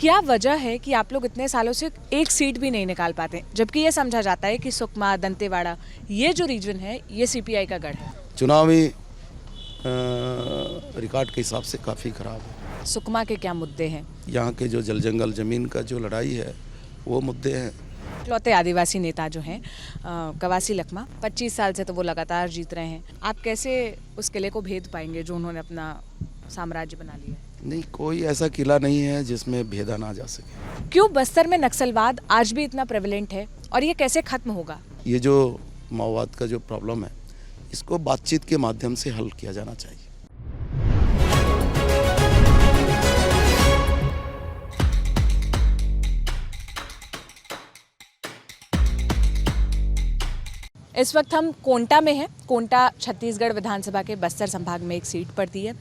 क्या वजह है कि आप लोग इतने सालों से एक सीट भी नहीं निकाल पाते, जबकि ये समझा जाता है कि सुकमा, दंतेवाड़ा, ये जो रीजन है ये सीपीआई का गढ़ है। चुनावी रिकॉर्ड के हिसाब से काफ़ी ख़राब है। सुकमा के क्या मुद्दे हैं? यहाँ के जो जल जंगल ज़मीन का जो लड़ाई है वो मुद्दे हैं। इकलौते आदिवासी नेता जो हैं कवासी लखमा, 25 साल से तो वो लगातार जीत रहे हैं। आप कैसे उस किले को भेद पाएंगे जो उन्होंने अपना साम्राज्य बना लिया है? नहीं, कोई ऐसा किला नहीं है जिसमें भेदा ना जा सके। क्यों बस्तर में नक्सलवाद आज भी इतना प्रेवलेंट है और ये कैसे खत्म होगा? ये जो माओवाद का जो प्रॉब्लम है इसको बातचीत के माध्यम से हल किया जाना चाहिए। इस वक्त हम कोंटा में हैं। कोंटा छत्तीसगढ़ विधानसभा के बस्तर संभाग में एक सीट पड़ती है।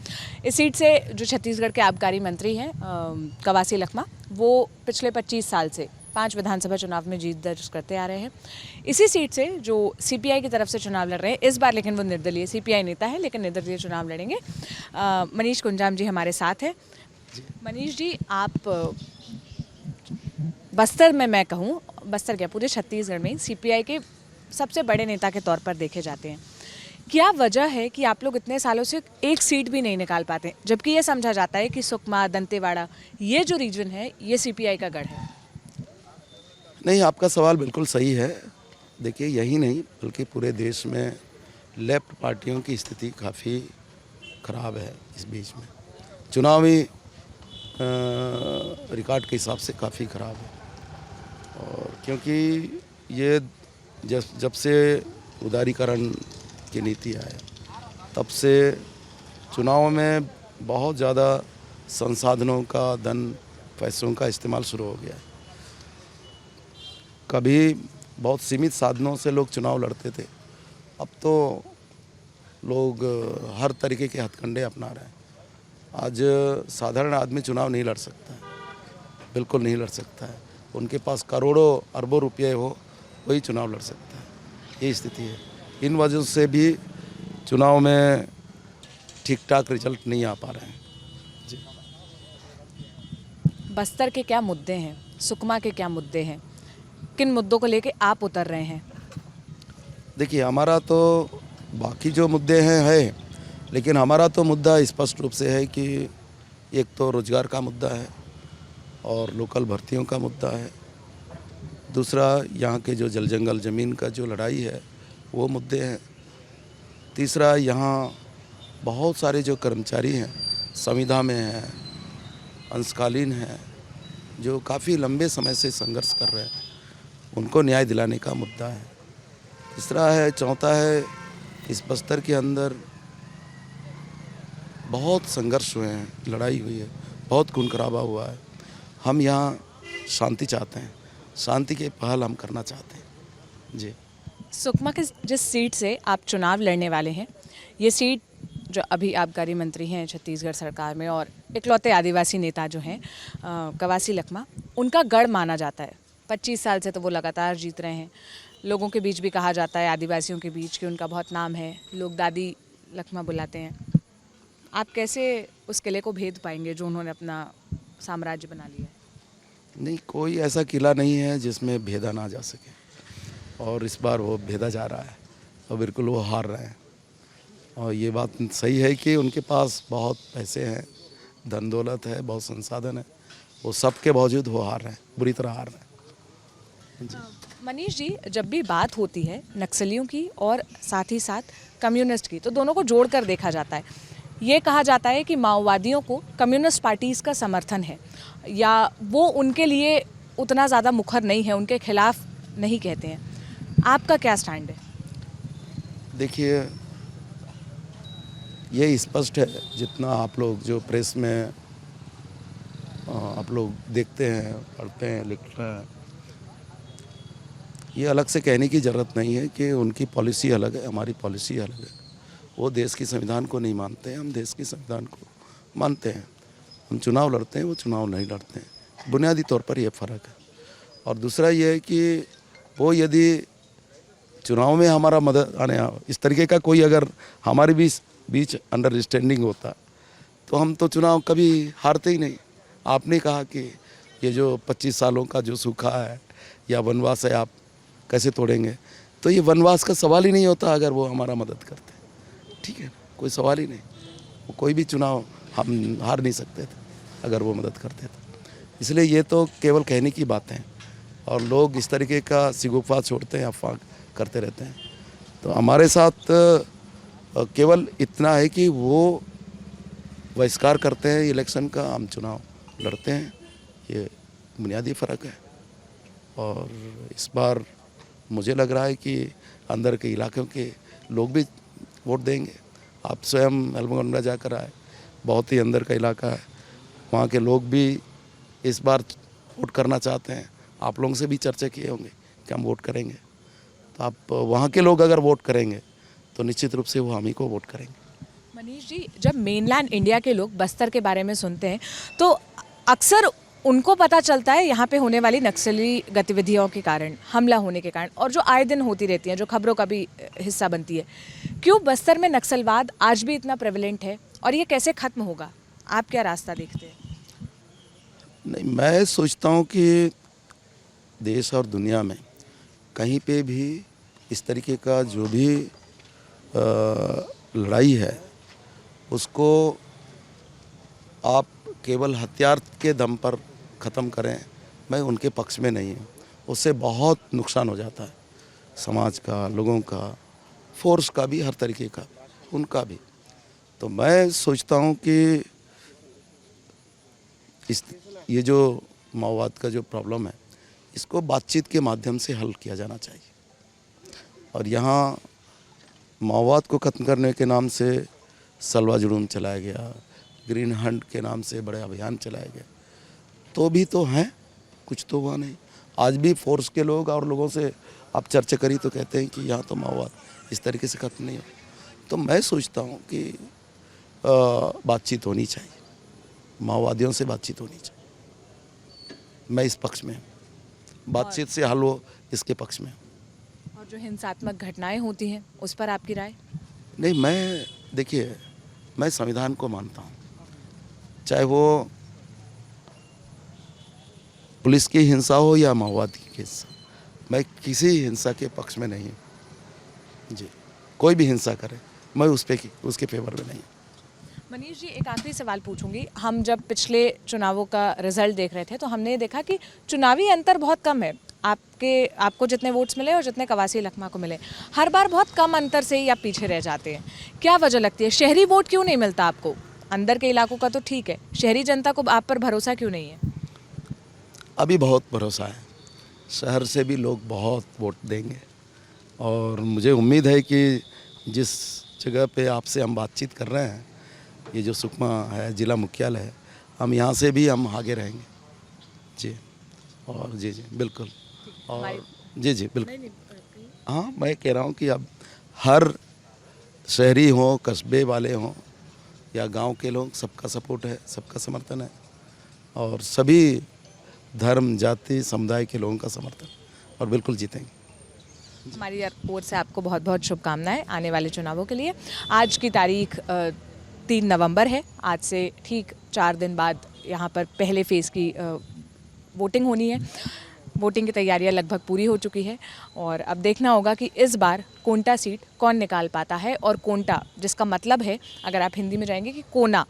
इस सीट से जो छत्तीसगढ़ के आबकारी मंत्री हैं कवासी लखमा, वो पिछले 25 साल से 5 विधानसभा चुनाव में जीत दर्ज करते आ रहे हैं। इसी सीट से जो सीपीआई की तरफ से चुनाव लड़ रहे हैं इस बार, लेकिन वो निर्दलीय सीपीआई नेता है लेकिन निर्दलीय चुनाव लड़ेंगे। मनीष कुंजाम जी हमारे साथ हैं। मनीष जी, आप बस्तर में, मैं कहूँ बस्तर क्या पूरे छत्तीसगढ़ में सीपीआई के सबसे बड़े नेता के तौर पर देखे जाते हैं। क्या वजह है कि आप लोग इतने सालों से एक सीट भी नहीं निकाल पाते, जबकि ये समझा जाता है कि सुकमा, दंतेवाड़ा, ये जो रीजन है ये सीपीआई का गढ़ है? नहीं, आपका सवाल बिल्कुल सही है। देखिए, यही नहीं बल्कि पूरे देश में लेफ्ट पार्टियों की स्थिति काफ़ी ख़राब है। इस बीच में चुनावी रिकॉर्ड के हिसाब से काफ़ी ख़राब है। और क्योंकि ये जब से उदारीकरण की नीति आया तब से चुनाव में बहुत ज़्यादा संसाधनों का, धन, पैसों का इस्तेमाल शुरू हो गया है। कभी बहुत सीमित साधनों से लोग चुनाव लड़ते थे, अब तो लोग हर तरीके के हथकंडे अपना रहे हैं। आज साधारण आदमी चुनाव नहीं लड़ सकता है, बिल्कुल नहीं लड़ सकता है। उनके पास करोड़ों अरबों रुपये हो वही चुनाव लड़ सकता है, ये स्थिति है। इन वजह से भी चुनाव में ठीक ठाक रिजल्ट नहीं आ पा रहे हैं जी। बस्तर के क्या मुद्दे हैं, सुकमा के क्या मुद्दे हैं, किन मुद्दों को लेके आप उतर रहे हैं? देखिए, हमारा तो बाकी जो मुद्दे हैं है, लेकिन हमारा तो मुद्दा स्पष्ट रूप से है कि एक तो रोजगार का मुद्दा है और लोकल भर्तियों का मुद्दा है। दूसरा, यहाँ के जो जल जंगल ज़मीन का जो लड़ाई है वो मुद्दे हैं। तीसरा, यहाँ बहुत सारे जो कर्मचारी हैं, संविदा में हैं, अंशकालीन हैं, जो काफ़ी लंबे समय से संघर्ष कर रहे हैं, उनको न्याय दिलाने का मुद्दा है। तीसरा है, चौथा है, इस बस्तर के अंदर बहुत संघर्ष हुए हैं, लड़ाई हुई है, बहुत खून खराबा हुआ है। हम यहाँ शांति चाहते हैं, शांति के पहल हम करना चाहते हैं जी। सुकमा के जिस सीट से आप चुनाव लड़ने वाले हैं, ये सीट जो अभी आबकारी मंत्री हैं छत्तीसगढ़ सरकार में और इकलौते आदिवासी नेता जो हैं कवासी लखमा, उनका गढ़ माना जाता है। 25 साल से तो वो लगातार जीत रहे हैं। लोगों के बीच भी कहा जाता है, आदिवासियों के बीच, कि उनका बहुत नाम है, लोग दादी लखमा बुलाते हैं। आप कैसे उस किले को भेद पाएंगे जो उन्होंने अपना साम्राज्य बना लिया है? नहीं, कोई ऐसा किला नहीं है जिसमें भेदा ना जा सके, और इस बार वो भेदा जा रहा है और बिल्कुल वो हार रहे हैं। और ये बात सही है कि उनके पास बहुत पैसे हैं, धन दौलत है, बहुत संसाधन है, वो सब के बावजूद वो हार रहे हैं, बुरी तरह हार रहे हैं। मनीष जी, जब भी बात होती है नक्सलियों की और साथ ही साथ कम्युनिस्ट की, तो दोनों को जोड़कर देखा जाता है। ये कहा जाता है कि माओवादियों को कम्युनिस्ट पार्टीज़ का समर्थन है, या वो उनके लिए उतना ज़्यादा मुखर नहीं है, उनके खिलाफ नहीं कहते हैं। आपका क्या स्टैंड है? देखिए, ये स्पष्ट है, जितना आप लोग जो प्रेस में आप लोग देखते हैं, पढ़ते हैं, लिखते हैं, ये अलग से कहने की ज़रूरत नहीं है कि उनकी पॉलिसी अलग है, हमारी पॉलिसी अलग है। वो देश की संविधान को नहीं मानते हैं, हम देश की संविधान को मानते हैं। हम चुनाव लड़ते हैं, वो चुनाव नहीं लड़ते हैं। बुनियादी तौर पर यह फ़र्क है। और दूसरा ये है कि वो यदि चुनाव में हमारा मदद आने इस तरीके का कोई अगर हमारे बीच अंडरस्टैंडिंग होता तो हम तो चुनाव कभी हारते ही नहीं। आपने कहा कि ये जो 25 सालों का जो सूखा है या वनवास है, आप कैसे तोड़ेंगे? तो ये वनवास का सवाल ही नहीं होता अगर वो हमारा मदद करते, ठीक है, कोई सवाल ही नहीं। वो कोई भी चुनाव हम हार नहीं सकते थे अगर वो मदद करते थे। इसलिए ये तो केवल कहने की बातें हैं और लोग इस तरीके का सिगुफा छोड़ते हैं, अफवाह करते रहते हैं। तो हमारे साथ केवल इतना है कि वो बहिष्कार करते हैं इलेक्शन का, हम चुनाव लड़ते हैं, ये बुनियादी फ़र्क है। और इस बार मुझे लग रहा है कि अंदर के इलाकों के लोग भी वोट देंगे। आप स्वयं हल्मगोंडा जाकर आए, बहुत ही अंदर का इलाका है, वहाँ के लोग भी इस बार वोट करना चाहते हैं। आप लोगों से भी चर्चा किए होंगे कि हम वोट करेंगे, तो आप वहाँ के लोग अगर वोट करेंगे तो निश्चित रूप से वो हम ही को वोट करेंगे। मनीष जी, जब मेनलैंड इंडिया के लोग बस्तर के बारे में सुनते हैं तो अक्सर उनको पता चलता है यहाँ पे होने वाली नक्सली गतिविधियों के कारण, हमला होने के कारण, और जो आए दिन होती रहती हैं, जो खबरों का भी हिस्सा बनती है। क्यों बस्तर में नक्सलवाद आज भी इतना प्रेवलेंट है और ये कैसे ख़त्म होगा? आप क्या रास्ता देखते हैं? नहीं, मैं सोचता हूँ कि देश और दुनिया में कहीं पे भी इस तरीके का जो भी लड़ाई है उसको आप केवल हथियार के दम पर ख़त्म करें, मैं उनके पक्ष में नहीं हूँ। उससे बहुत नुकसान हो जाता है, समाज का, लोगों का, फोर्स का भी, हर तरीके का, उनका भी। तो मैं सोचता हूँ कि ये जो माओवाद का जो प्रॉब्लम है इसको बातचीत के माध्यम से हल किया जाना चाहिए। और यहाँ माओवाद को ख़त्म करने के नाम से सलवा जुलूम चलाया गया, ग्रीन हंट के नाम से बड़े अभियान चलाए गए, तो भी तो हैं, कुछ तो हुआ नहीं। आज भी फोर्स के लोग और लोगों से आप चर्चा करी तो कहते हैं कि यहाँ तो माओवाद इस तरीके से ख़त्म नहीं हो। तो मैं सोचता हूँ कि बातचीत होनी चाहिए, माओवादियों से बातचीत होनी चाहिए। मैं इस पक्ष में हूँ, बातचीत से हल हो, इसके पक्ष में हूँ। और जो हिंसात्मक घटनाएं होती हैं उस पर आपकी राय? नहीं, मैं देखिए, मैं संविधान को मानता हूँ, चाहे वो पुलिस की हिंसा हो या माओवादी की हिंसा, मैं किसी हिंसा के पक्ष में नहीं हूँ जी। कोई भी हिंसा करे, मैं उसके फेवर में नहीं हूँ। मनीष जी, एक आखिरी सवाल पूछूंगी। हम जब पिछले चुनावों का रिजल्ट देख रहे थे तो हमने देखा कि चुनावी अंतर बहुत कम है। आपको जितने वोट्स मिले और जितने कवासी लखमा को मिले, हर बार बहुत कम अंतर से ही आप पीछे रह जाते हैं। क्या वजह लगती है? शहरी वोट क्यों नहीं मिलता आपको? अंदर के इलाकों का तो ठीक है, शहरी जनता को आप पर भरोसा क्यों नहीं है? अभी बहुत भरोसा है, शहर से भी लोग बहुत वोट देंगे और मुझे उम्मीद है कि जिस जगह पे आपसे हम बातचीत कर रहे हैं, ये जो सुकमा है, जिला मुख्यालय है, हम यहाँ से भी हम आगे रहेंगे जी। और जी बिल्कुल, और जी बिल्कुल। हाँ, मैं कह रहा हूँ कि अब हर शहरी हो, कस्बे वाले हों या गांव के लोग, सबका सपोर्ट है, सबका समर्थन है और सभी धर्म, जाति, समुदाय के लोगों का समर्थन, और बिल्कुल जीतेंगे। हमारी ओर से आपको बहुत बहुत शुभकामनाएं आने वाले चुनावों के लिए। आज की तारीख 3 नवंबर है। आज से ठीक 4 दिन बाद यहाँ पर पहले फेज़ की वोटिंग होनी है। वोटिंग की तैयारियां लगभग पूरी हो चुकी है और अब देखना होगा कि इस बार कोंटा सीट कौन निकाल पाता है। और कोंटा, जिसका मतलब है, अगर आप हिंदी में जाएंगे, कि कोना,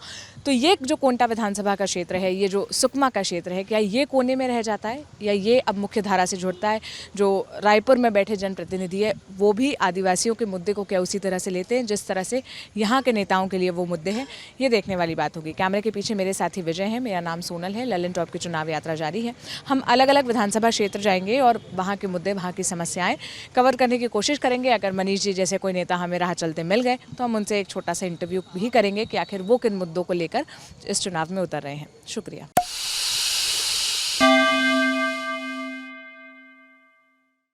तो ये जो कोंटा विधानसभा का क्षेत्र है, ये जो सुकमा का क्षेत्र है, क्या ये कोने में रह जाता है या ये अब मुख्य धारा से जुड़ता है? जो रायपुर में बैठे जनप्रतिनिधि है वो भी आदिवासियों के मुद्दे को क्या उसी तरह से लेते हैं जिस तरह से यहाँ के नेताओं के लिए वो मुद्दे हैं? ये देखने वाली बात होगी। कैमरे के पीछे मेरे साथी विजय हैं, मेरा नाम सोनल है। ललन टॉप की चुनाव यात्रा जारी है। हम अलग अलग विधानसभा क्षेत्र जाएंगे और वहाँ के मुद्दे, वहाँ की समस्याएं कवर करने की कोशिश करेंगे। अगर मनीष जी जैसे कोई नेता हमें राह चलते मिल गए तो हम उनसे एक छोटा सा इंटरव्यू भी करेंगे कि आखिर वो किन मुद्दों को लेकर इस चुनाव में उतर रहे हैं। शुक्रिया।